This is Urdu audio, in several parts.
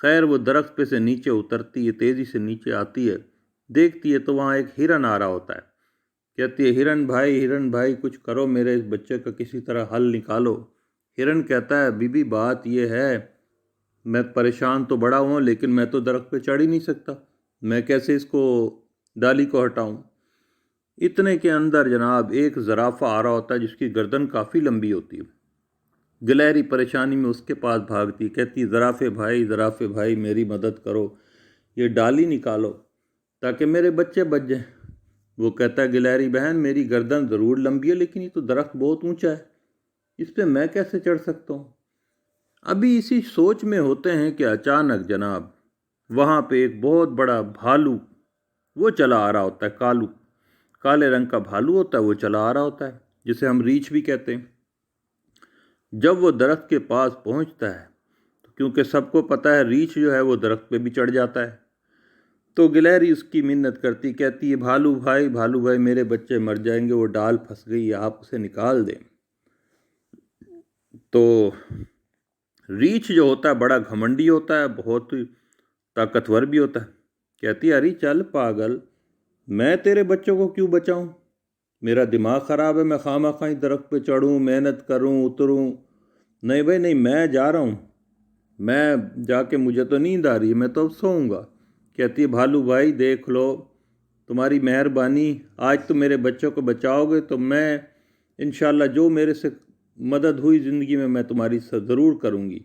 خیر وہ درخت پہ سے نیچے اترتی ہے، تیزی سے نیچے آتی ہے، دیکھتی ہے تو وہاں ایک ہرن آ رہا ہوتا ہے۔ کہتی ہے ہرن بھائی کچھ کرو، میرے اس بچے کا کسی طرح حل نکالو۔ ہرن کہتا ہے بی بی بات یہ ہے، میں پریشان تو بڑا ہوں لیکن میں تو درخت پہ چڑھ ہی نہیں سکتا، میں کیسے اس کو ڈالی کو ہٹاؤں۔ اتنے کے اندر جناب ایک زرافہ آ رہا ہوتا ہے جس کی گردن کافی لمبی ہوتی ہے۔ گلہری پریشانی میں اس کے پاس بھاگتی، کہتی زرافے بھائی میری مدد کرو، یہ ڈالی نکالو تاکہ میرے بچے بچ جائیں۔ وہ کہتا ہے گلہری بہن میری گردن ضرور لمبی ہے لیکن یہ تو درخت بہت اونچا ہے، اس پہ میں کیسے چڑھ سکتا ہوں۔ ابھی اسی سوچ میں ہوتے ہیں کہ اچانک جناب وہاں پہ ایک بہت بڑا بھالو وہ چلا آ رہا ہوتا ہے، کالے رنگ کا بھالو ہوتا ہے، وہ چلا آ رہا ہوتا ہے جسے ہم ریچھ بھی کہتے ہیں۔ جب وہ درخت کے پاس پہنچتا ہے تو کیونکہ سب کو پتہ ہے ریچھ جو ہے وہ درخت پہ بھی چڑھ جاتا ہے، تو گلہری اس کی منت کرتی، کہتی ہے بھالو بھائی میرے بچے مر جائیں گے، وہ ڈال پھنس گئی ہے، آپ اسے نکال دیں۔ تو ریچھ جو ہوتا ہے بڑا گھمنڈی ہوتا ہے، بہت طاقتور بھی ہوتا ہے۔ کہتی ارے چل پاگل، میں تیرے بچوں کو کیوں بچاؤں، میرا دماغ خراب ہے، میں خواہ درخت پہ چڑھوں، محنت کروں، اتروں، نہیں بھائی نہیں، میں جا رہا ہوں، میں جا کے مجھے تو نیند آ رہی ہے، میں تو اب سوؤں گا۔ کہتی ہے بھالو بھائی دیکھ لو تمہاری مہربانی، آج تم میرے بچوں کو بچاؤ گے تو میں انشاءاللہ جو میرے سے مدد ہوئی زندگی میں تمہاری ضرور کروں گی۔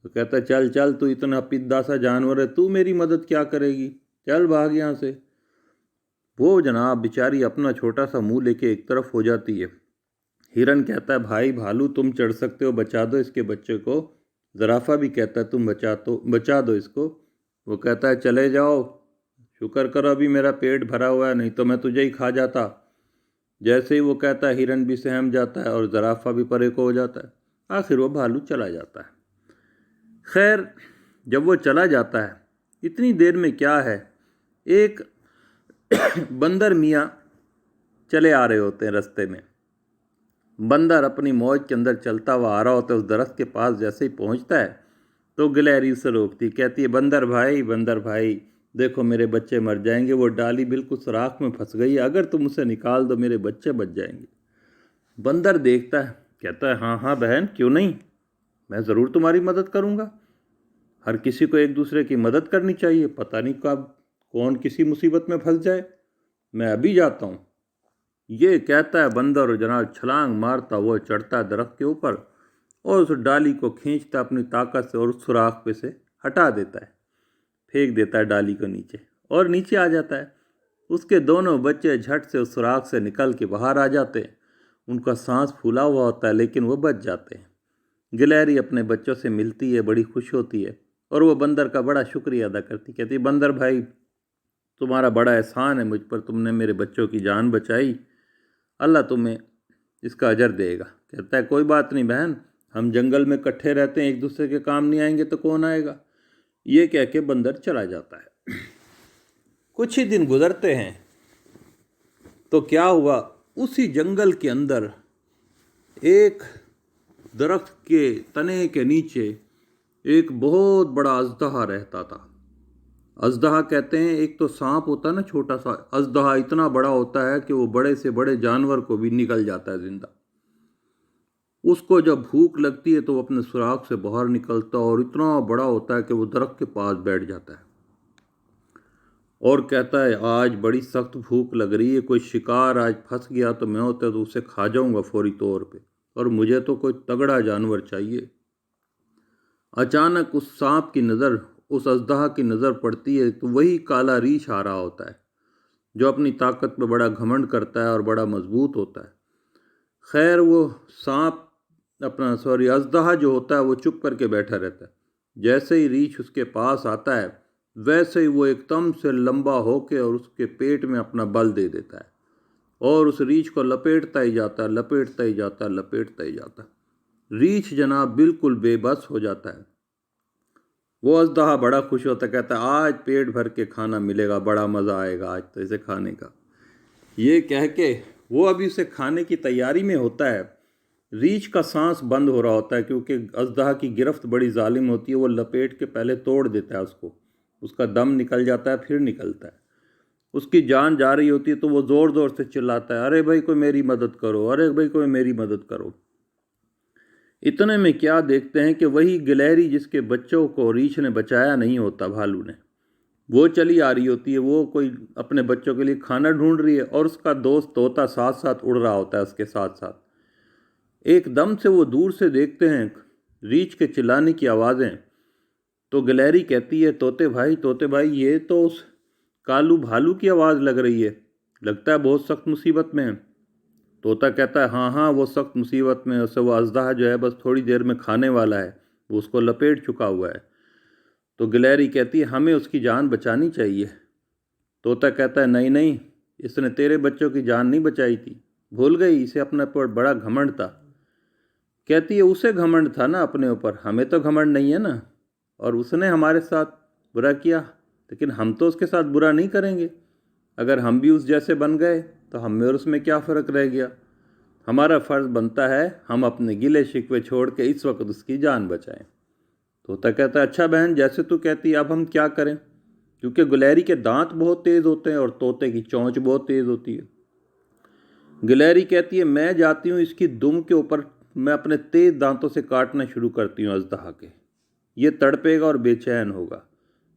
تو کہتا ہے چل تو اتنا پدا سا جانور ہے، تو میری مدد کیا کرے گی، چل بھاگ یہاں سے۔ وہ جناب بیچاری اپنا چھوٹا سا منہ لے کے ایک طرف ہو جاتی ہے۔ ہرن کہتا ہے بھائی بھالو تم چڑھ سکتے ہو، بچا دو اس کے بچے کو۔ زرافہ بھی کہتا ہے تم بچا دو اس کو۔ وہ کہتا ہے چلے جاؤ، شکر کرو ابھی میرا پیٹ بھرا ہوا ہے، نہیں تو میں تجھے ہی کھا جاتا۔ جیسے ہی وہ کہتا ہے ہرن بھی سہم جاتا ہے اور زرافہ بھی پرے کو ہو جاتا ہے، آخر وہ بھالو چلا جاتا ہے۔ خیر جب وہ چلا جاتا ہے اتنی دیر میں کیا ہے، ایک بندر میاں چلے آ رہے ہوتے ہیں رستے میں۔ بندر اپنی موج کے اندر چلتا ہوا آ رہا ہوتا ہے، اس درخت کے پاس جیسے ہی پہنچتا ہے تو گلہری سے روکتی، کہتی ہے بندر بھائی دیکھو میرے بچے مر جائیں گے، وہ ڈالی بالکل سوراخ میں پھنس گئی ہے، اگر تم اسے نکال دو میرے بچے بچ جائیں گے۔ بندر دیکھتا ہے، کہتا ہے ہاں بہن کیوں نہیں، میں ضرور تمہاری مدد کروں گا، ہر کسی کو ایک دوسرے کی مدد کرنی چاہیے، پتہ نہیں کب کون کسی مصیبت میں پھنس جائے، میں ابھی جاتا ہوں۔ یہ کہتا ہے بندر جناب چھلانگ مارتا وہ چڑھتا ہے درخت کے اوپر اور اس ڈالی کو کھینچتا اپنی طاقت سے اور اس سوراخ پہ سے ہٹا دیتا ہے، پھینک دیتا ہے ڈالی کو نیچے اور نیچے آ جاتا ہے۔ اس کے دونوں بچے جھٹ سے اس سوراخ سے نکل کے باہر آ جاتے ہیں، ان کا سانس پھولا ہوا ہوتا ہے لیکن وہ بچ جاتے ہیں۔ گلہری اپنے بچوں سے ملتی ہے، بڑی خوش ہوتی ہے اور وہ بندر کا بڑا شکریہ ادا کرتی، کہتی بندر بھائی تمہارا بڑا احسان ہے مجھ پر، تم نے میرے بچوں کی جان بچائی، اللہ تمہیں اس کا اجر دے گا۔ کہتا ہے کوئی بات نہیں بہن، ہم جنگل میں کٹھے رہتے ہیں، ایک دوسرے کے کام نہیں آئیں گے تو کون آئے گا۔ یہ کہہ کے بندر چلا جاتا ہے۔ کچھ ہی دن گزرتے ہیں تو کیا ہوا، اسی جنگل کے اندر ایک درخت کے تنے کے نیچے ایک بہت بڑا اژدہا رہتا تھا۔ اژدہا کہتے ہیں ایک تو سانپ ہوتا ہے نا چھوٹا سا، اژدہا اتنا بڑا ہوتا ہے کہ وہ بڑے سے بڑے جانور کو بھی نگل جاتا ہے زندہ۔ اس کو جب بھوک لگتی ہے تو وہ اپنے سوراخ سے باہر نکلتا اور اتنا بڑا ہوتا ہے کہ وہ درخت کے پاس بیٹھ جاتا ہے اور کہتا ہے آج بڑی سخت بھوک لگ رہی ہے، کوئی شکار آج پھنس گیا تو میں ہوتا تو اسے کھا جاؤں گا فوری طور پہ، اور مجھے تو کوئی تگڑا جانور چاہیے۔ اچانک اس سانپ کی نظر، اس اژدہا کی نظر پڑتی ہے تو وہی کالا ریچھ آ رہا ہوتا ہے جو اپنی طاقت پہ بڑا گھمنڈ کرتا ہے اور بڑا مضبوط ہوتا ہے۔ خیر وہ اژدہا جو ہوتا ہے وہ چپ کر کے بیٹھا رہتا ہے، جیسے ہی ریچھ اس کے پاس آتا ہے ویسے ہی وہ ایک دم سے لمبا ہو کے اور اس کے پیٹ میں اپنا بل دے دیتا ہے اور اس ریچھ کو لپیٹتا ہی جاتا ہے۔ ریچھ جناب بالکل بے بس ہو جاتا ہے۔ وہ اژدہا بڑا خوش ہوتا ہے، کہتا ہے آج پیٹ بھر کے کھانا ملے گا، بڑا مزہ آئے گا آج تو اسے کھانے کا۔ یہ کہہ کے وہ ابھی اسے کھانے کی تیاری میں ہوتا ہے ریچھ کا سانس بند ہو رہا ہوتا ہے کیونکہ اژدہا کی گرفت بڑی ظالم ہوتی ہے، وہ لپیٹ کے پہلے توڑ دیتا ہے اس کا دم نکل جاتا ہے، پھر نکلتا ہے، اس کی جان جا رہی ہوتی ہے تو وہ زور زور سے چلاتا ہے، ارے بھائی کوئی میری مدد کرو، ارے بھائی کوئی میری مدد کرو۔ اتنے میں کیا دیکھتے ہیں کہ وہی گلہری جس کے بچوں کو ریچھ نے بچایا نہیں ہوتا، بھالو نے، وہ چلی آ رہی ہوتی ہے، وہ کوئی اپنے بچوں کے لیے کھانا ڈھونڈ رہی ہے اور اس کا دوست طوطا ساتھ ساتھ اڑ رہا ہوتا ہے اس کے ساتھ ساتھ۔ ایک دم سے وہ دور سے دیکھتے ہیں ریچھ کے چلانے کی آوازیں، تو گلہری کہتی ہے طوطے بھائی یہ تو اس کالو بھالو کی آواز لگ رہی ہے، لگتا ہے بہت سخت مصیبت میں ہے۔ طوطا کہتا ہے ہاں وہ سخت مصیبت میں ہے، اسے وہ اژدہا جو ہے بس تھوڑی دیر میں کھانے والا ہے، وہ اس کو لپیٹ چکا ہوا ہے۔ تو گلہری کہتی ہے ہمیں اس کی جان بچانی چاہیے۔ طوطا کہتا ہے نہیں، اس نے تیرے بچوں کی جان نہیں بچائی تھی، بھول گئی، اسے اپنے پر بڑا گھمنڈ تھا۔ کہتی ہے اسے گھمنڈ تھا نا اپنے اوپر، ہمیں تو گھمنڈ نہیں ہے نا، اور اس نے ہمارے ساتھ برا کیا لیکن ہم تو اس کے ساتھ برا نہیں کریں گے، اگر ہم بھی اس جیسے بن گئے تو ہم میں اور اس میں کیا فرق رہ گیا، ہمارا فرض بنتا ہے ہم اپنے گلے شکوے چھوڑ کے اس وقت اس کی جان بچائیں۔ طوطا کہتا ہے اچھا بہن جیسے تو کہتی اب ہم کیا کریں، کیونکہ گلہری کے دانت بہت تیز ہوتے ہیں اور طوطے کی چونچ بہت تیز ہوتی ہے۔ گلہری کہتی ہے میں جاتی ہوں اس کی دم کے اوپر، میں اپنے تیز دانتوں سے کاٹنا شروع کرتی ہوں اژدہا کے، یہ تڑپے گا اور بے چین ہوگا،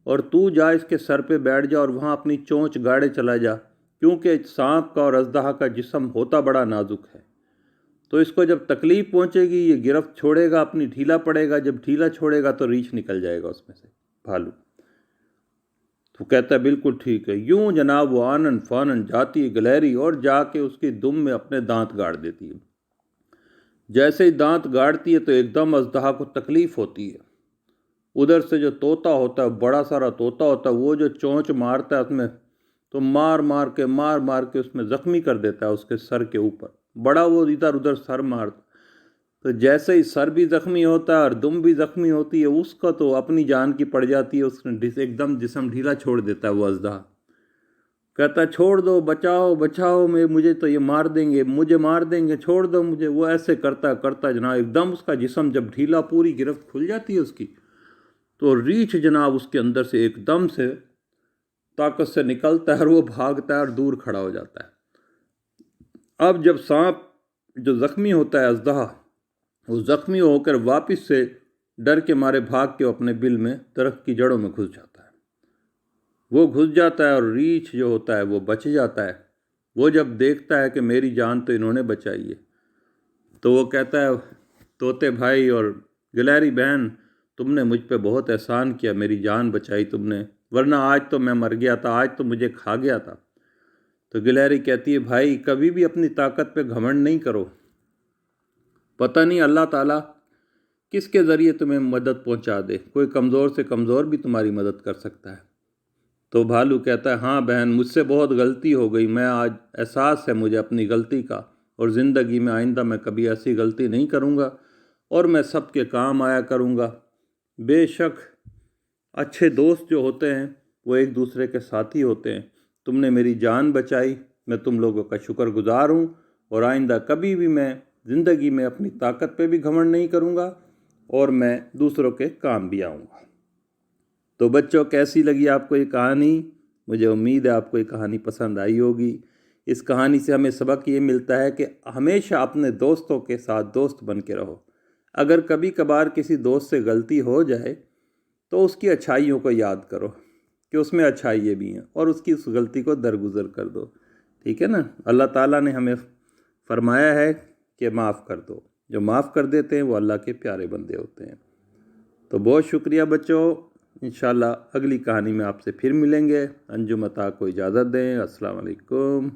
اور تو جا اس کے سر پہ بیٹھ جا اور وہاں اپنی چونچ گاڑے چلا جا، کیونکہ سانپ کا اور اژدہا کا جسم ہوتا بڑا نازک ہے، تو اس کو جب تکلیف پہنچے گی یہ گرفت چھوڑے گا، اپنی ڈھیلا پڑے گا، جب ڈھیلا چھوڑے گا تو ریچھ نکل جائے گا اس میں سے، بھالو۔ تو کہتا ہے بالکل ٹھیک ہے، یوں جناب وہ آنن فانن جاتی ہے گلہری اور جا کے اس کی دم میں اپنے دانت گاڑ دیتی ہے۔ جیسے ہی دانت گاڑتی ہے تو ایک دم اژدہا کو تکلیف ہوتی ہے، ادھر سے جو طوطا ہوتا ہے، بڑا سارا طوطا ہوتا ہے، وہ جو چونچ مارتا ہے اس میں، تو مار مار کے اس میں زخمی کر دیتا ہے اس کے سر کے اوپر، بڑا وہ ادھر ادھر سر مارتا، تو جیسے ہی سر بھی زخمی ہوتا ہے اور دم بھی زخمی ہوتی ہے، اس کا تو اپنی جان کی پڑ جاتی ہے، اس نے ایک دم جسم ڈھیلا چھوڑ دیتا ہے وہ اژدہا، کہتا ہے چھوڑ دو، بچاؤ مجھے تو یہ مار دیں گے، چھوڑ دو مجھے۔ وہ ایسے کرتا جناب ایک دم اس کا جسم جب ڈھیلا، پوری گرفت کھل جاتی ہے اس کی، تو ریچھ جناب اس کے اندر سے ایک دم سے طاقت سے نکلتا ہے اور وہ بھاگتا ہے اور دور کھڑا ہو جاتا ہے۔ اب جب سانپ جو زخمی ہوتا ہے اژدہا، وہ زخمی ہو کر واپس سے ڈر کے مارے بھاگ کے اپنے بل میں درخت کی جڑوں میں گھس جاتا ہے، وہ گھس جاتا ہے اور ریچھ جو ہوتا ہے وہ بچ جاتا ہے۔ وہ جب دیکھتا ہے کہ میری جان تو انہوں نے بچائی ہے، تو وہ کہتا ہے طوطے بھائی اور گلہری بہن تم نے مجھ پہ بہت احسان کیا، میری جان بچائی تم نے، ورنہ آج تو میں مر گیا تھا، آج تو مجھے کھا گیا تھا۔ تو گلہری کہتی ہے بھائی کبھی بھی اپنی طاقت پہ گھمنڈ نہیں کرو، پتہ نہیں اللہ تعالیٰ کس کے ذریعے تمہیں مدد پہنچا دے، کوئی کمزور سے کمزور بھی تمہاری مدد کر سکتا ہے۔ تو بھالو کہتا ہے ہاں بہن مجھ سے بہت غلطی ہو گئی، میں آج احساس ہے مجھے اپنی غلطی کا، اور زندگی میں آئندہ میں کبھی ایسی غلطی نہیں کروں گا اور میں سب کے کام آیا کروں گا۔ بے شک اچھے دوست جو ہوتے ہیں وہ ایک دوسرے کے ساتھی ہوتے ہیں، تم نے میری جان بچائی، میں تم لوگوں کا شکر گزار ہوں، اور آئندہ کبھی بھی میں زندگی میں اپنی طاقت پہ بھی گھمنڈ نہیں کروں گا اور میں دوسروں کے کام بھی آؤں گا۔ تو بچوں کیسی لگی آپ کو یہ کہانی؟ مجھے امید ہے آپ کو یہ کہانی پسند آئی ہوگی۔ اس کہانی سے ہمیں سبق یہ ملتا ہے کہ ہمیشہ اپنے دوستوں کے ساتھ دوست بن کے رہو، اگر کبھی کبھار کسی دوست سے غلطی ہو جائے تو اس کی اچھائیوں کو یاد کرو کہ اس میں اچھائییں بھی ہیں، اور اس کی اس غلطی کو درگزر کر دو، ٹھیک ہے نا؟ اللہ تعالیٰ نے ہمیں فرمایا ہے کہ معاف کر دو، جو معاف کر دیتے ہیں وہ اللہ کے پیارے بندے ہوتے ہیں۔ تو بہت شکریہ بچوں، انشاءاللہ اگلی کہانی میں آپ سے پھر ملیں گے۔ انجم عطا کو اجازت دیں، السلام علیکم۔